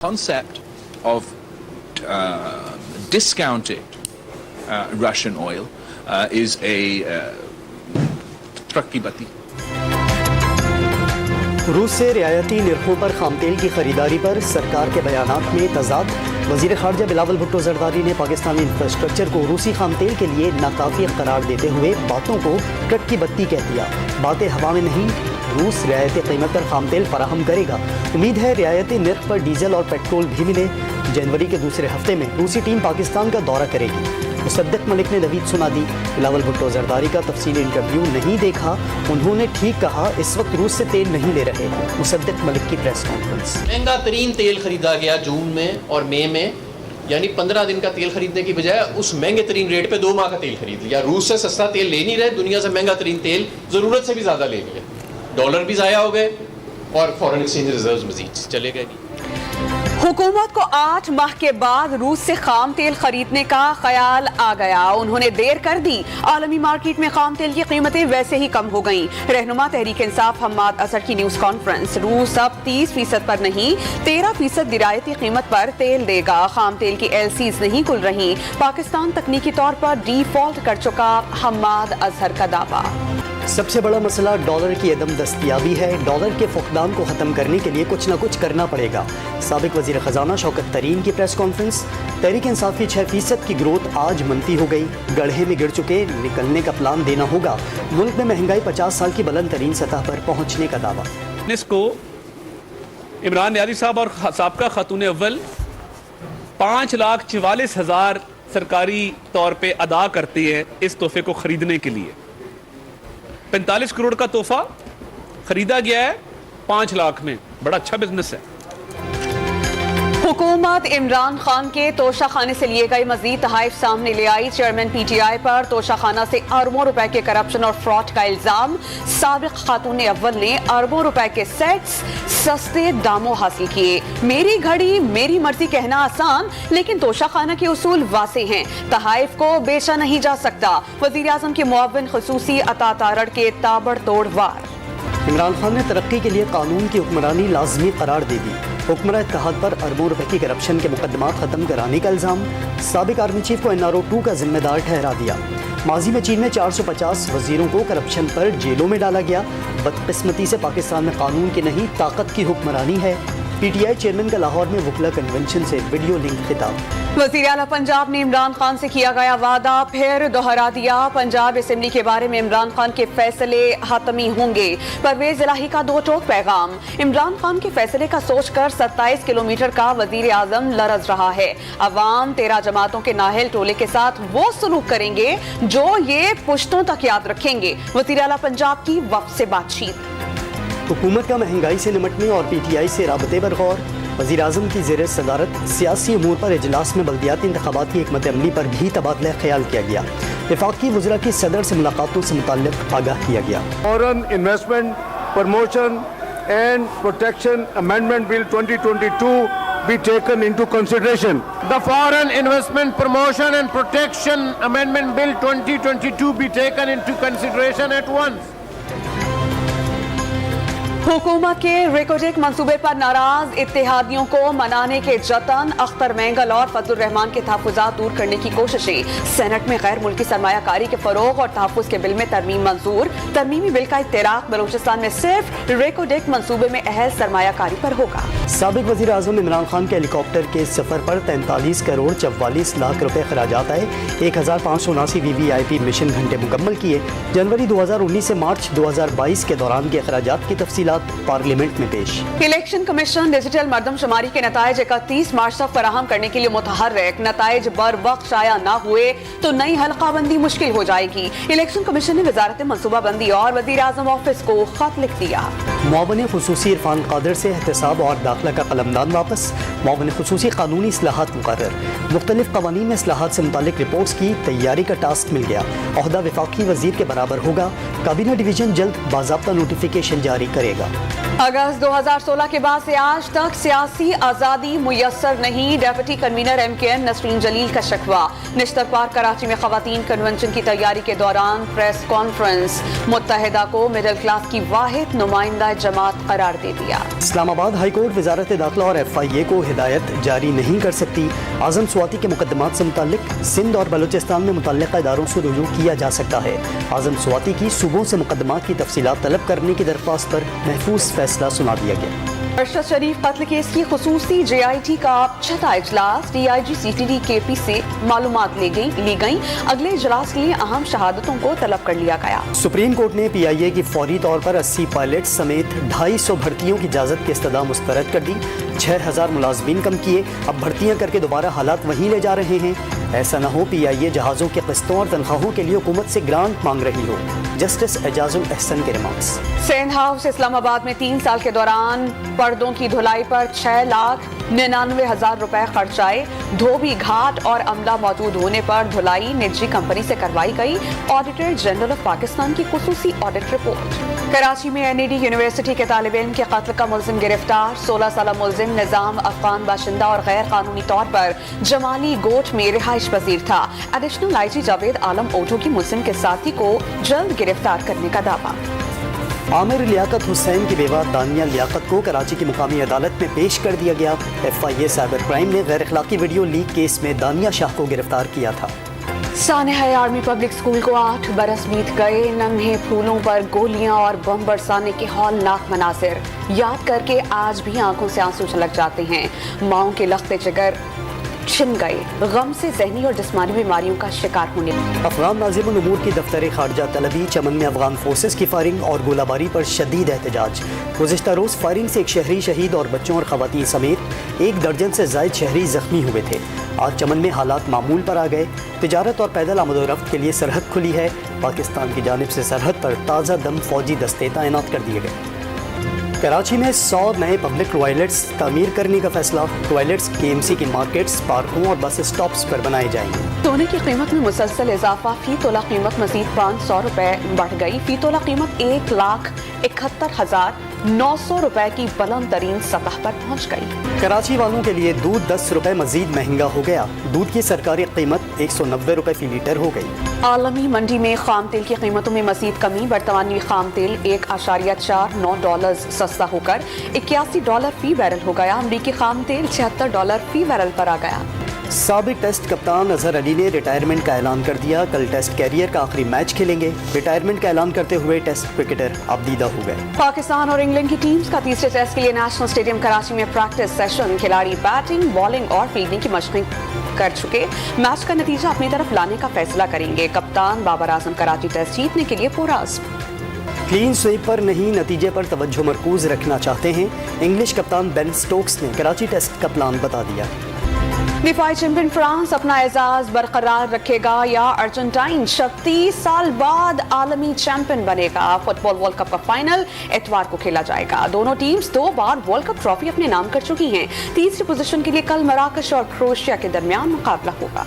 concept of discounted Russian oil is a truck की बत्ती। रूस से रियायती निर्खों पर खाम तेल की खरीदारी पर सरकार के बयानात में तजाद। वज़ीर ख़ारजा बिलावल भुट्टो ज़रदारी ने पाकिस्तानी इंफ्रास्ट्रक्चर को रूसी खाम तेल के लिए नाकाफ़ी करार देते हुए बातों को ट्रक की बत्ती कह दिया। बातें हवा में नहीं, रूस रियायती कीमत पर खाम तेल फराहम करेगा। उम्मीद है रियायती निर्ख पर डीजल और पेट्रोल भी मिले। जनवरी के दूसरे हफ्ते में रूसी टीम पाकिस्तान का दौरा करेगी। मुसद्दिक मलिक ने नवीद सुना दी। बिलावल भुट्टो ज़रदारी का तफसीली इंटरव्यू नहीं देखा, उन्होंने ठीक कहा इस वक्त रूस से तेल नहीं ले रहे। मुसद्दिक मलिक की प्रेस कॉन्फ्रेंस। महंगा तरीन तेल खरीदा गया जून में और मई में, यानी 15 दिन का तेल खरीदने की बजाय उस महंगे तरीन रेट पे 2 माह का तेल खरीद लिया। रूस से सस्ता तेल ले नहीं रहे, दुनिया से महंगा तरीन तेल ज़रूरत से भी ज़्यादा ले लिए। डॉलर भी ज़ाया हो गए और फॉरेन एक्सचेंज रिजर्व मजीद चले गए। हुकूमत को 8 माह के बाद रूस से खाम तेल खरीदने का ख्याल आ गया। उन्होंने देर कर दी। आलमी मार्केट में खाम तेल की कीमतें वैसे ही कम हो गईं। रहनुमा तहरीक इंसाफ हम्माद असर की न्यूज़ कॉन्फ्रेंस। रूस अब 30% पर नहीं 13% रियायती कीमत पर तेल देगा। खाम तेल की LCs नहीं खुल रही। पाकिस्तान तकनीकी तौर पर डिफॉल्ट कर चुका, हम्माद अजहर का दावा। सबसे बड़ा मसला डॉलर की अदम दस्तयाबी है। डॉलर के फुकदान को ख़त्म करने के लिए कुछ न कुछ करना पड़ेगा। साबिक वज़ीर ख़जाना शौकत तरीन की प्रेस कॉन्फ्रेंस। तहरीक इंसाफ की 6% की ग्रोथ आज मनफी हो गई। गड्ढे में गिर चुके निकलने का प्लान देना होगा। मुल्क में महंगाई 50 साल की बुलंद तरीन सतह पर पहुँचने का दावा। इसको इमरान न्याजी साहब और साबका खातून अव्वल 5,44,000 सरकारी तौर पे अदा करती है इस तोहफे को खरीदने के लिए। 45 करोड़ का तोहफा खरीदा गया है 5 लाख में। बड़ा अच्छा बिजनेस है। हुकूमत इमरान खान के तोशा खाने से लिए गए मजीद तहाइफ सामने ले आई। चेयरमैन PTI पर तोशा खाना से अरबों रुपए के करप्शन और फ्रॉड का इल्जाम। साबिक खातून अव्वल ने अरबों रुपए के सेट्स सस्ते दामों हासिल किए। मेरी घड़ी मेरी मर्जी कहना आसान, लेकिन तोशा खाना के उसूल वासे हैं। तहाइफ को बेचा नहीं जा सकता। वजीर आजम के मुअव्विन खुसूसी अता तारड़ के ताबड़तोड़ वार। इमरान खान ने तरक्की के लिए कानून की हुक्मरानी लाजमी करार दे दी। हुक्मरान इत्तेहाद पर अरबों रुपए की करप्शन के मुकदमा खत्म कराने का इल्जाम। साबिक आर्मी चीफ को NRO 2 का जिम्मेदार ठहरा दिया। माजी में चीन में 450 वजीरों को करप्शन पर जेलों में डाला गया। बदकिस्मती से पाकिस्तान में कानून की नहीं ताकत की हुक्मरानी है। PTI चेयरमैन का लाहौर में वकला कन्वेंशन से वीडियो लिंक खिताब। वज़ीर आला पंजाब ने इमरान खान से किया गया वादा फिर दोहरा दिया। पंजाब असेंबली के बारे में इमरान खान के फैसले हतमी होंगे। परवेज इलाही का 2 टोक पैगाम। इमरान खान के फैसले का सोचकर 27 किलोमीटर का वज़ीर आज़म लरज रहा है। अवाम 13 जमातों के नाहल टोले के साथ वो सलूक करेंगे जो ये पुश्तों तक याद रखेंगे। वज़ीर आला पंजाब की वफ़द से बातचीत। हुकूमत का महंगाई से निमटने और PTI से राबते पर गौर। वज़ीर आज़म की ज़ेर सदारत सियासी अमूर पर इजलास में बल्दियाती इंतखाबात की हिकमत अमली पर भी तबादला ख्याल किया गया। वफाकी वज़रा की सदर से मुलाकातों से मुताल्लिक़ आगाह किया गया। Foreign investment promotion and protection amendment bill 2022 be taken into consideration. The Foreign Investment Promotion and Protection Amendment Bill 2022 be taken into consideration at once. हुकूमत के रेकोडेक मंसूबे पर नाराज इत्तेहादियों को मनाने के जतन। अख्तर मेंगल और फजलुर रहमान के तहफ़्फ़ुज़ात दूर करने की कोशिशें। सेनेट में गैर मुल्की सरमायाकारी के फ़रोग़ और तहफ़्फ़ुज़ के बिल में तरमीम मंजूर। तरमीमी बिल का इत्तराक बलूचिस्तान में सिर्फ रेकोडेक मंसूबे में अहल सरमायाकारी पर होगा। साबिक वज़ीर आज़म इमरान खान के हेलीकॉप्टर के सफ़र पर 43 करोड़ 44 लाख रुपए खराजात आए। 1579 VVIP मिशन घंटे मुकम्मल किए। जनवरी 2019 से मार्च 2022 के दौरान के अखराजात की तफसीलात पार्लियामेंट में पेश। इलेक्शन कमीशन डिजिटल मरदमशुमारी के नताइज 31 मार्च तक फराहम करने के लिए मुतहर्रिक। नताइज बर वक्त शाया न हुए तो नई हल्काबंदी मुश्किल हो जाएगी। इलेक्शन कमीशन ने वजारत मनसूबाबंदी और वजीर आजम ऑफिस को खत लिख दिया। मुआवन खुसूसी इरफान कादिर से एहतसाब और दाखिला का कलमदान वापस। मुआवन खुसूसी कानूनी इस्लाहात मुकर्रर। मुख्तलिफ कवानीन में इस्लाहात से मुतालिक रिपोर्ट्स की तैयारी का टास्क मिल गया। ओहदा वफाकी वजीर के बराबर होगा। काबीना डिवीजन जल्द बाज़ाब्ता नोटिफिकेशन जारी करेगा। अगस्त 2016 के बाद से आज तक सियासी आज़ादी मुयस्सर नहीं, डेप्यूटी कन्वीनर MKN नसरीन जलील का शिकवा। निश्तर पार्क कराची में खवातीन कन्वेंशन की तैयारी के दौरान प्रेस कॉन्फ्रेंस, मुत्तहिदा को मिडिल क्लास की वाहिद नुमाइंदा जमात करार दे दिया। इस्लामाबाद हाई कोर्ट वजारत दाखिला और FIA को हिदायत जारी नहीं कर सकती। आजम स्वाति के मुकदमात से मुताल्लिक सिंध और बलूचिस्तान में मुतल्लिका इदारों से रुजू किया जा सकता है। आजम स्वाति की सूबों से मुकदमात की तफसीलात तलब करने की दरख्वास्त पर महफूज फैसला सुना दिया गया। अरशद शरीफ कत्ल केस की खुसूसी JIT का छठा इजलास, DIG CTD KP से मालूमात ली गई। अगले इजलास के लिए अहम शहादतों को तलब कर लिया गया। सुप्रीम कोर्ट ने PIA की फौरी तौर पर 80 पायलट समेत 250 भर्तियों की इजाज़त की इस्तदा मुस्तरद कर दी। 6000 मुलाजमीन कम किए, अब भर्तियां करके दोबारा हालात वहीं ले जा रहे हैं। ऐसा न हो PIA जहाज़ों के किस्तों और तनख्वाहों के लिए हुकूमत से ग्रांट मांग रही हो। जस्टिस एजाजुल अहसन के रिमार्क्स। सेंध हाउस इस्लामाबाद में 3 साल के दौरान पर्दों की धुलाई पर 6,99,000 रुपए खर्च आए। धोबी घाट और अमला मौजूद होने पर धुलाई निजी कंपनी से करवाई गई। ऑडिटर जनरल ऑफ पाकिस्तान की खुसूसी ऑडिट रिपोर्ट। कराची में NAD यूनिवर्सिटी के तालिब इल्म के कत्ल का मुल्जिम गिरफ्तार। 16 साल मुल्जिम निजाम अफगान बाशिंदा और गैर कानूनी तौर पर जमाली गोट में रिहाइश पजीर था। Additional IG Javed Alam auto की मुल्जिम के साथी को जल्द गिरफ्तार करने का दावा। आमिर लियाकत हुसैन की बेवा दानिया लियाकत को कराची की मुकामी अदालत में पेश कर दिया गया। FIA साइबर क्राइम ने गैर अखलाकी वीडियो लीक केस में दानिया शाह को गिरफ्तार किया था। सानेहा आर्मी पब्लिक स्कूल को 8 बरस बीत गए। नन्हे फूलों पर गोलियां और बम बरसाने के हौलनाक मनासिर याद करके आज भी आंखों से आंसू छलक जाते हैं। माओं के लख्ते जिगर छिन गए, गम से ज़हनी और जिस्मानी बीमारियों का शिकार होने। अफगान नाज़िमुल उमूर की दफ्तर खारजा तलबी चमन में अफगान फोर्सेस की फायरिंग और गोलाबारी पर शदीद एहतजाज। गुज़िश्ता रोज़ फायरिंग से एक शहरी शहीद और बच्चों और ख़वातीन समेत 1 दर्जन से ज़ायद शहरी जख्मी हुए थे। आज चमन में हालात मामूल पर आ गए। तिजारत और पैदल आमदोरफ्त के लिए सरहद खुली है। पाकिस्तान की जानिब से सरहद पर ताज़ा दम फौजी दस्ते तैनात कर दिए गए। कराची में 100 नए पब्लिक टॉयलेट्स तामीर करने का फैसला। टॉयलेट्स KMC की मार्केट्स, पार्कों और बस स्टॉप्स पर बनाए जाएंगे। सोने की कीमत में मुसलसल इजाफा, फी तोला कीमत मजीद 500 रुपए बढ़ गई। फी तोला कीमत 1,71,900 रुपए की बुलंद तरीन सतह पर पहुँच गई। कराची वालों के लिए दूध 10 रुपए मजीद महंगा हो गया। दूध की सरकारी कीमत 190 रुपए फी लीटर हो गई। आलमी मंडी में खाम तेल की कीमतों में मजीद कमी। बरतानवी खाम तेल $1.49 सस्ता होकर $81 फी बैरल हो गया। अमरीकी खाम तेल $76 फी बैरल पर आ गया। साबिक टेस्ट कप्तान अजहर अली ने रिटायरमेंट का ऐलान कर दिया। कल टेस्ट कैरियर का आखिरी मैच खेलेंगे। रिटायरमेंट का ऐलान करते हुए टेस्ट क्रिकेटर अबदीदा हो गए। पाकिस्तान और इंग्लैंड की टीम्स का तीसरे टेस्ट के लिए नेशनल स्टेडियम कराची में प्रैक्टिस सेशन। खिलाड़ी बैटिंग, बॉलिंग और फील्डिंग की मशकें कर चुके। मैच का नतीजा अपनी तरफ लाने का फैसला करेंगे। कप्तान बाबर आजम कराची टेस्ट जीतने के लिए पुरअज़्म। क्लीन स्वीप पर नहीं, नतीजे पर तवज्जो मरकूज रखना चाहते हैं। इंग्लिश कप्तान बेन स्टोक्स ने कराची टेस्ट का प्लान बता दिया। दिफाई चैंपियन फ्रांस अपना एजाज बरकरार रखेगा या अर्जेंटाइन 36 साल बाद आलमी चैंपियन बनेगा। फुटबॉल वर्ल्ड कप का फाइनल इतवार को खेला जाएगा। दोनों टीम्स 2 बार वर्ल्ड कप ट्रॉफी अपने नाम कर चुकी हैं। तीसरी पोजीशन के लिए कल मराकश और क्रोएशिया के दरमियान मुकाबला होगा।